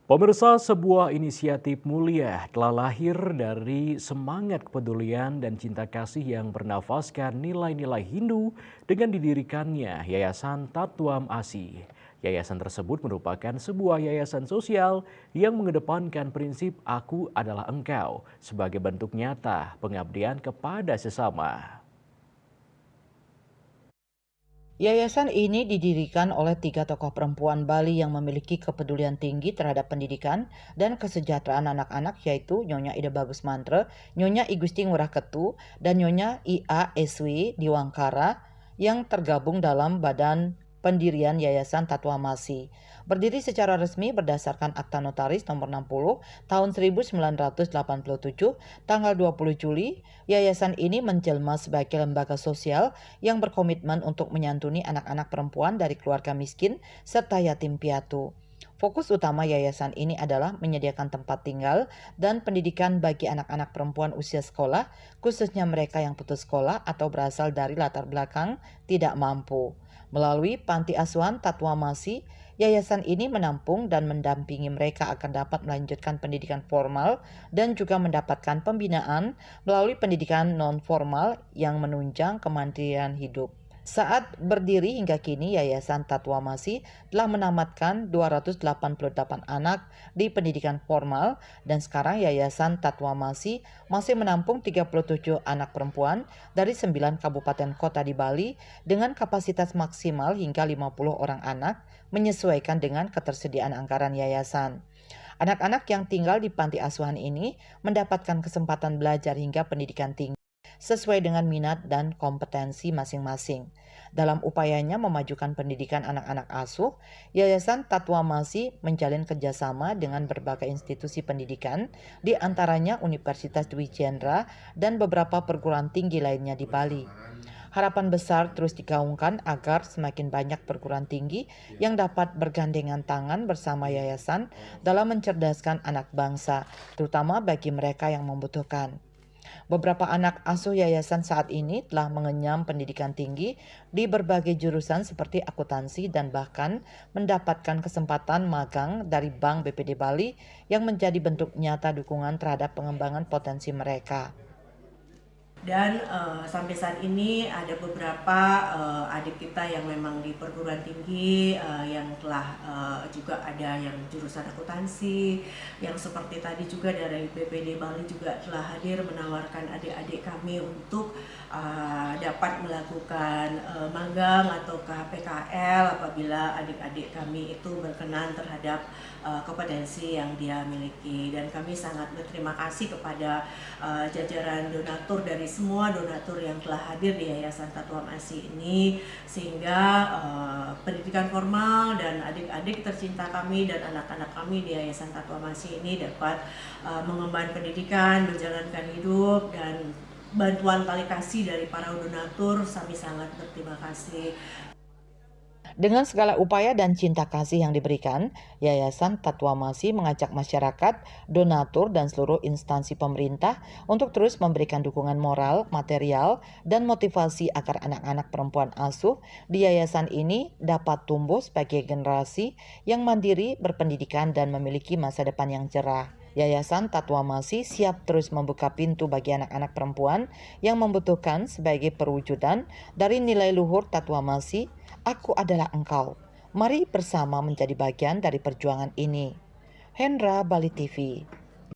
Pemirsa, sebuah inisiatif mulia telah lahir dari semangat kepedulian dan cinta kasih yang bernafaskan nilai-nilai Hindu dengan didirikannya Yayasan Tatwam Asi. Yayasan tersebut merupakan sebuah yayasan sosial yang mengedepankan prinsip "Aku adalah Engkau" sebagai bentuk nyata pengabdian kepada sesama. Yayasan ini didirikan oleh 3 tokoh perempuan Bali yang memiliki kepedulian tinggi terhadap pendidikan dan kesejahteraan anak-anak, yaitu Nyonya Ida Bagus Mantre, Nyonya I Gusti Ngurah Ketu, dan Nyonya I.A. Eswi Diwangkara yang tergabung dalam Badan Pendirian Yayasan Tatwamasi. Berdiri secara resmi berdasarkan Akta Notaris Nomor 60 tahun 1987, tanggal 20 Juli, yayasan ini menjelma sebagai lembaga sosial yang berkomitmen untuk menyantuni anak-anak perempuan dari keluarga miskin serta yatim piatu. Fokus utama yayasan ini adalah menyediakan tempat tinggal dan pendidikan bagi anak-anak perempuan usia sekolah, khususnya mereka yang putus sekolah atau berasal dari latar belakang tidak mampu. Melalui panti asuhan Tatwamasi, yayasan ini menampung dan mendampingi mereka agar dapat melanjutkan pendidikan formal dan juga mendapatkan pembinaan melalui pendidikan non-formal yang menunjang kemandirian hidup. Saat berdiri hingga kini, Yayasan Tatwamasi telah menamatkan 288 anak di pendidikan formal dan sekarang Yayasan Tatwamasi masih menampung 37 anak perempuan dari 9 kabupaten kota di Bali dengan kapasitas maksimal hingga 50 orang anak menyesuaikan dengan ketersediaan anggaran yayasan. Anak-anak yang tinggal di panti asuhan ini mendapatkan kesempatan belajar hingga pendidikan tinggi sesuai dengan minat dan kompetensi masing-masing. Dalam upayanya memajukan pendidikan anak-anak asuh, Yayasan Tatwamasi menjalin kerjasama dengan berbagai institusi pendidikan, di antaranya Universitas Dwi Jendra dan beberapa perguruan tinggi lainnya di Bali. Harapan besar terus digaungkan agar semakin banyak perguruan tinggi yang dapat bergandengan tangan bersama yayasan dalam mencerdaskan anak bangsa, terutama bagi mereka yang membutuhkan. Beberapa anak asuh yayasan saat ini telah mengenyam pendidikan tinggi di berbagai jurusan seperti akuntansi dan bahkan mendapatkan kesempatan magang dari Bank BPD Bali yang menjadi bentuk nyata dukungan terhadap pengembangan potensi mereka. Dan sampai saat ini ada beberapa adik kita yang memang di perguruan tinggi yang telah juga ada yang jurusan akuntansi, yang seperti tadi juga dari BPD Bali juga telah hadir menawarkan adik-adik kami untuk dapat melakukan magang atau PKL apabila adik-adik kami itu berkenan terhadap kompetensi yang dia miliki. Dan kami sangat berterima kasih kepada jajaran donatur dari semua donatur yang telah hadir di Yayasan Tatwam Asi ini, sehingga pendidikan formal dan adik-adik tercinta kami dan anak-anak kami di Yayasan Tatwam Asi ini dapat mengemban pendidikan, menjalankan hidup, dan bantuan tali kasih dari para donatur. Kami sangat berterima kasih. Dengan segala upaya dan cinta kasih yang diberikan, Yayasan Tatwamasi mengajak masyarakat, donatur, dan seluruh instansi pemerintah untuk terus memberikan dukungan moral, material, dan motivasi agar anak-anak perempuan asuh di yayasan ini dapat tumbuh sebagai generasi yang mandiri, berpendidikan, dan memiliki masa depan yang cerah. Yayasan Tatwamasi siap terus membuka pintu bagi anak-anak perempuan yang membutuhkan sebagai perwujudan dari nilai luhur Tatwamasi, "Aku adalah Engkau." Mari bersama menjadi bagian dari perjuangan ini. Hendra, Bali TV.